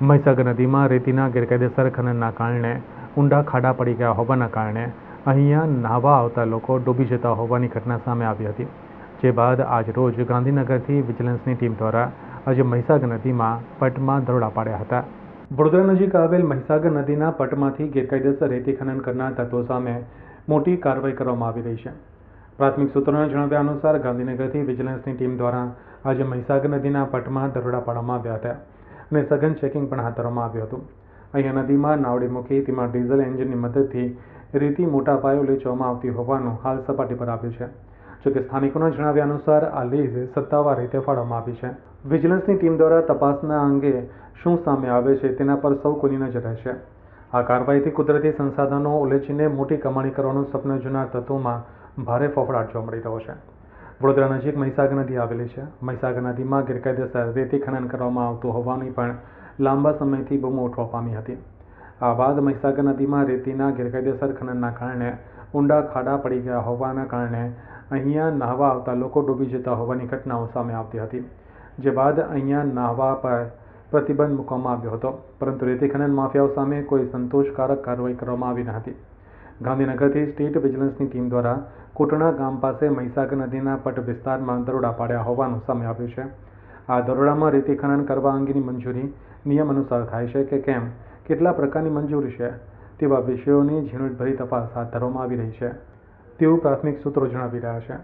મહીસાગર નદીમાં રેતીના ગેરકાયદેસર ખનનના કારણે ઊંડા ખાડા પડી ગયા હોવાના કારણે અહીંયા નાહવા આવતા લોકો ડૂબી જતા હોવાની ઘટના સામે આવી હતી, જે બાદ આજ રોજ ગાંધીનગરથી વિજિલન્સની ટીમ દ્વારા આજે મહીસાગર નદીમાં પટમાં દરોડા પાડ્યા હતા. વડોદરા નજીક આવેલ મહીસાગર નદીના પટમાંથી ગેરકાયદેસર રેતી ખનન કરનાર તત્વો સામે મોટી કાર્યવાહી કરવામાં આવી રહી છે. પ્રાથમિક સૂત્રોના જણાવ્યા અનુસાર ગાંધીનગરથી વિજિલન્સની ટીમ દ્વારા આજે મહીસાગર નદીના પટમાં દરોડા પાડવામાં આવ્યા હતા અને સઘન ચેકિંગ પણ હાથ ધરવામાં આવ્યું હતું. અહીંયા નદીમાં નાવડી મૂકી તેમાં ડીઝલ એન્જિનની મદદથી રેતી મોટા પાયે લેચવામાં આવતી હોવાનું હાલ સપાટી પર આવ્યું છે. જોકે સ્થાનિકોના જણાવ્યા અનુસાર આ લીઝ સત્તાવાર રીતે ફાળવવામાં આવી છે. વિજિલન્સની ટીમ દ્વારા તપાસના અંગે શું સામે આવે છે તેના પર સૌ કોઈની નજર રહેશે. આ કાર્યવાહીથી કુદરતી સંસાધનો ઉલેચીને મોટી કમાણી કરવાનું સપનું જોનાર તત્વોમાં ભારે ફફડાટ જોવા મળી રહ્યો છે. વડોદરા નજીક મહીસાગર નદી આવેલી છે. મહીસાગર નદીમાં ગેરકાયદેસર રેતી ખનન કરવામાં આવતું હોવાની પણ લાંબા સમયથી બૂમો ઉઠવા પામી હતી. આ બાદ મહીસાગર નદીમાં રેતીના ગેરકાયદેસર ખનનના કારણે ઊંડા ખાડા પડી ગયા હોવાના કારણે અહીંયા નાહવા આવતા લોકો ડૂબી જતા હોવાની ઘટનાઓ સામે આવતી હતી, જે બાદ અહીંયા નાહવા પર પ્રતિબંધ મૂકવામાં આવ્યો હતો, પરંતુ રેતી ખનન માફિયાઓ સામે કોઈ સંતોષકારક કાર્યવાહી કરવામાં આવી ન હતી. ગાંધીનગરથી સ્ટેટ વિજિલન્સની ટીમ દ્વારા કોટણા ગામ પાસે મહીસાગર નદીના પટ વિસ્તારમાં દરોડા પાડ્યા હોવાનું સામે આવ્યું છે. આ દરોડામાં રેતી ખનન કરવા અંગેની મંજૂરી નિયમ અનુસાર થાય છે કે કેમ, કેટલા પ્રકારની મંજૂરી છે તેવા વિષયોની ઝીણવટભરી તપાસ હાથ ધરવામાં આવી રહી છે તેવું પ્રાથમિક સૂત્રો જણાવી રહ્યા છે.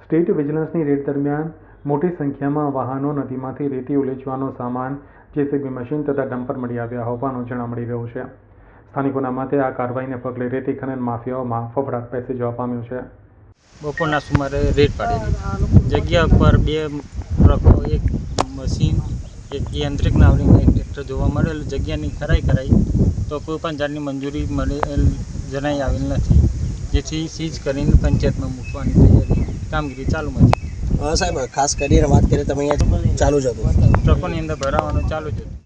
સ્ટેટ વિજિલન્સની રેડ દરમિયાન મોટી સંખ્યામાં વાહનો, નદીમાંથી રેતી ઉલેચવાનો સામાન, જેસીબી મશીન તથા ડમ્પર મળી આવ્યા હોવાનું જાણવા મળી રહ્યું છે. સ્થાનિકોના મતે આ કાર્યવાહીને પગલે રેતી ખનન માફિયાઓમાં ફફડાટ બેસી જવા પામ્યું છે. બપોરના સુમારે રેડ પાડેલી જગ્યા પર 2 ટ્રકો, 1 મશીન, 1 યાંત્રિક નાવડીને 1 ટ્રેક્ટર જોવા મળેલ. જગ્યાની ખરાઈ કરાઈ તો કોઈ પણ જાતની મંજૂરી મળેલ જણાઈ આવેલ નથી, જેથી સીઝ કરીને પંચાયતમાં મૂકવાની તૈયારી કામગીરી ચાલુમાં છે. સાહેબ, ખાસ કરીને વાત કરીએ તમે અહીંયા ચાલુ જ હતું, ટ્રકોની અંદર ભરાવાનું ચાલુ જ હતું.